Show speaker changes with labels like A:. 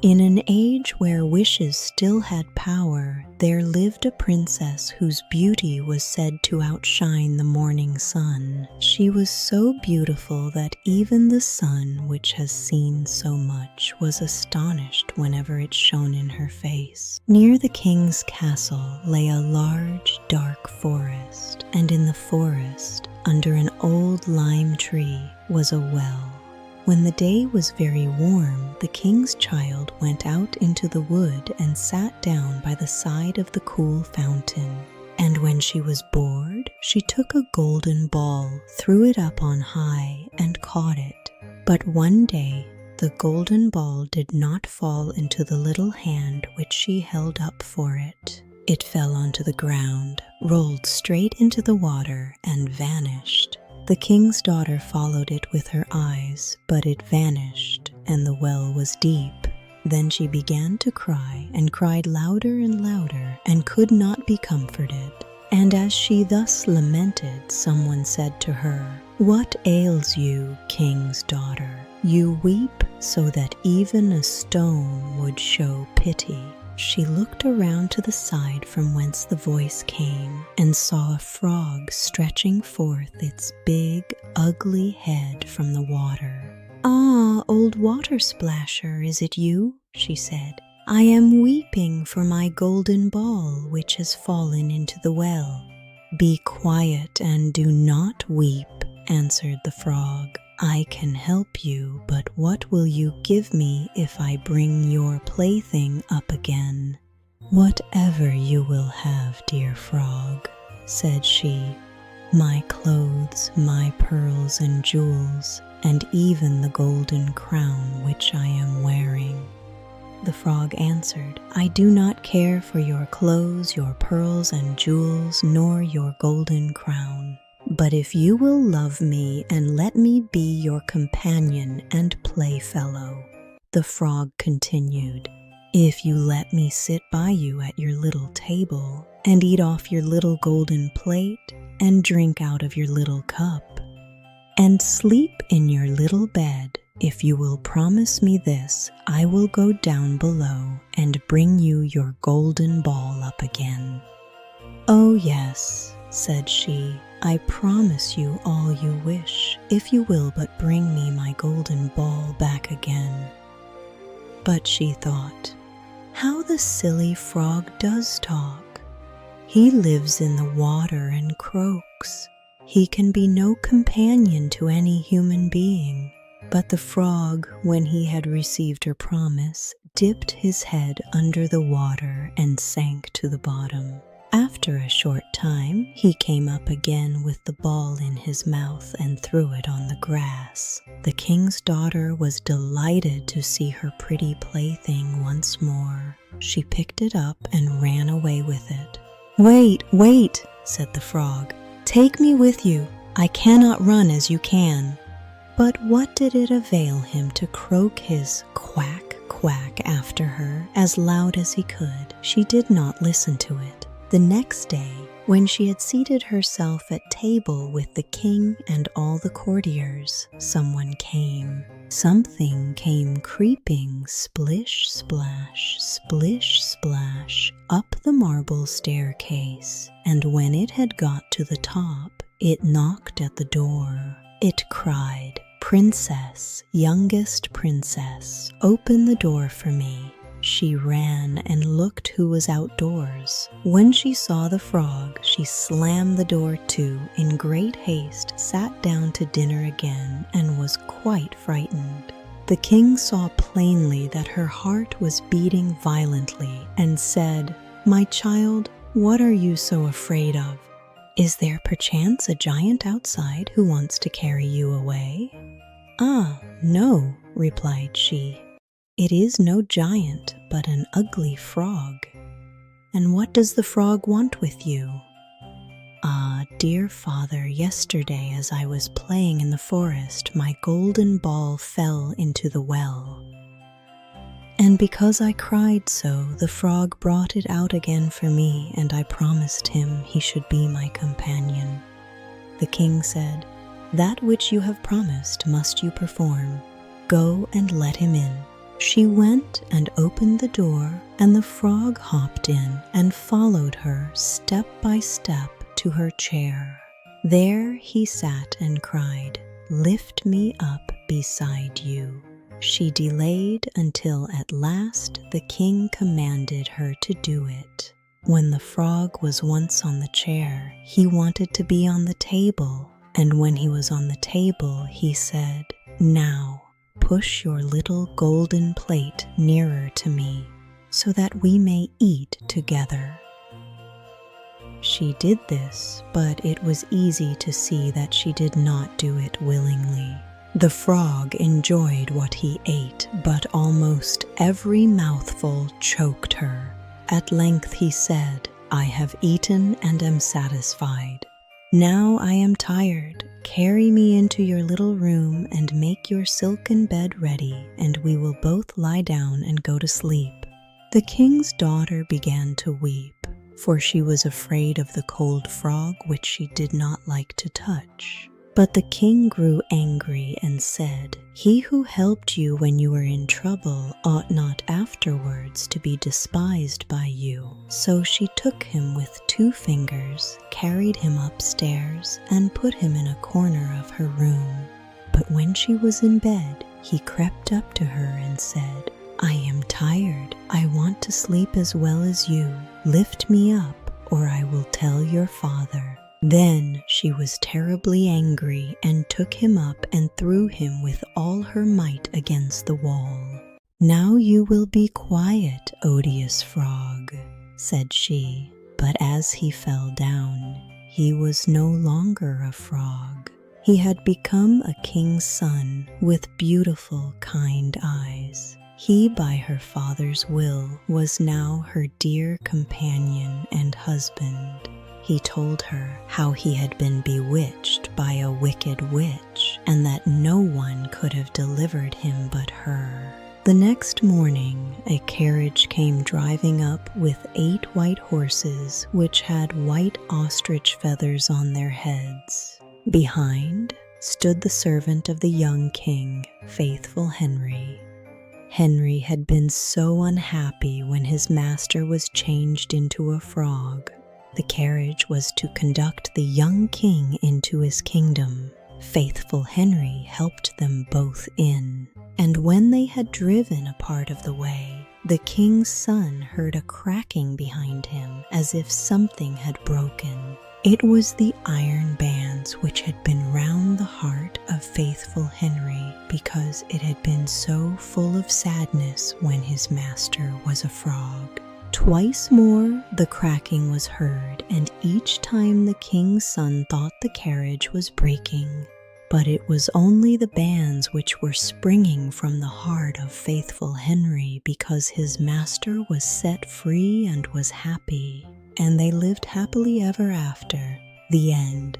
A: In an age where wishes still had power, there lived a princess whose beauty was said to outshine the morning sun. She was so beautiful that even the sun, which has seen so much, was astonished whenever it shone in her face. Near the king's castle lay a large, dark forest, and in the forest, under an old lime tree, was a well. When the day was very warm, the king's child went out into the wood and sat down by the side of the cool fountain. And when she was bored, she took a golden ball, threw it up on high, and caught it. But one day, the golden ball did not fall into the little hand which she held up for it. It fell onto the ground, rolled straight into the water, and vanished. The king's daughter followed it with her eyes, but it vanished, and the well was deep. Then she began to cry, and cried louder and louder, and could not be comforted. And as she thus lamented, someone said to her, "What ails you, king's daughter? You weep so that even a stone would show pity." She looked around to the side from whence the voice came, and saw a frog stretching forth its big, ugly head from the water. "Ah, old water splasher, is it you?" she said. "I am weeping for my golden ball which has fallen into the well." "Be quiet and do not weep," answered the frog. "I can help you, but what will you give me if I bring your plaything up again?" "Whatever you will have, dear frog," said she. "My clothes, my pearls and jewels, and even the golden crown which I am wearing." The frog answered, "I do not care for your clothes, your pearls and jewels, nor your golden crown. But if you will love me and let me be your companion and playfellow," the frog continued, "if you let me sit by you at your little table, and eat off your little golden plate, and drink out of your little cup, and sleep in your little bed, if you will promise me this, I will go down below and bring you your golden ball up again." "Oh yes," said she, "I promise you all you wish, if you will but bring me my golden ball back again." But she thought, "How the silly frog does talk. He lives in the water and croaks. He can be no companion to any human being." But the frog, when he had received her promise, dipped his head under the water and sank to the bottom. After a short time, he came up again with the ball in his mouth and threw it on the grass. The king's daughter was delighted to see her pretty plaything once more. She picked it up and ran away with it. "Wait, wait," said the frog. "Take me with you. I cannot run as you can." But what did it avail him to croak his quack, quack after her as loud as he could? She did not listen to it. The next day, when she had seated herself at table with the king and all the courtiers, someone came. Something came creeping, splish, splash, up the marble staircase, and when it had got to the top, it knocked at the door. It cried, "Princess, youngest princess, open the door for me." She ran and looked who was outdoors. When she saw the frog, she slammed the door to, in great haste, sat down to dinner again, and was quite frightened. The king saw plainly that her heart was beating violently, and said, "My child, what are you so afraid of? Is there perchance a giant outside who wants to carry you away?" "Ah, no," replied she. "It is no giant, but an ugly frog." "And what does the frog want with you?" "Ah, dear father, yesterday as I was playing in the forest, my golden ball fell into the well. And because I cried so, the frog brought it out again for me, and I promised him he should be my companion." The king said, "That which you have promised must you perform. Go and let him in." She went and opened the door, and the frog hopped in and followed her step by step to her chair. There he sat and cried, "Lift me up beside you." She delayed until at last the king commanded her to do it. When the frog was once on the chair, he wanted to be on the table, and when he was on the table, he said, "Now, push your little golden plate nearer to me, so that we may eat together." She did this, but it was easy to see that she did not do it willingly. The frog enjoyed what he ate, but almost every mouthful choked her. At length he said, "I have eaten and am satisfied. Now I am tired. Carry me into your little room and make your silken bed ready, and we will both lie down and go to sleep." The king's daughter began to weep, for she was afraid of the cold frog which she did not like to touch. But the king grew angry and said, "He who helped you when you were in trouble ought not afterwards to be despised by you." So she took him with 2 fingers, carried him upstairs, and put him in a corner of her room. But when she was in bed, he crept up to her and said, "I am tired. I want to sleep as well as you. Lift me up, or I will tell your father." Then she was terribly angry and took him up and threw him with all her might against the wall. "Now you will be quiet, odious frog," said she. But as he fell down, he was no longer a frog. He had become a king's son with beautiful, kind eyes. He, by her father's will, was now her dear companion and husband. He told her how he had been bewitched by a wicked witch, and that no one could have delivered him but her. The next morning, a carriage came driving up with 8 white horses, which had white ostrich feathers on their heads. Behind stood the servant of the young king, faithful Henry. Henry had been so unhappy when his master was changed into a frog. The carriage was to conduct the young king into his kingdom. Faithful Henry helped them both in. And when they had driven a part of the way, the king's son heard a cracking behind him as if something had broken. It was the iron bands which had been round the heart of faithful Henry, because it had been so full of sadness when his master was a frog. Twice more the cracking was heard, and each time the king's son thought the carriage was breaking. But it was only the bands which were springing from the heart of faithful Henry, because his master was set free and was happy. And they lived happily ever after. The end.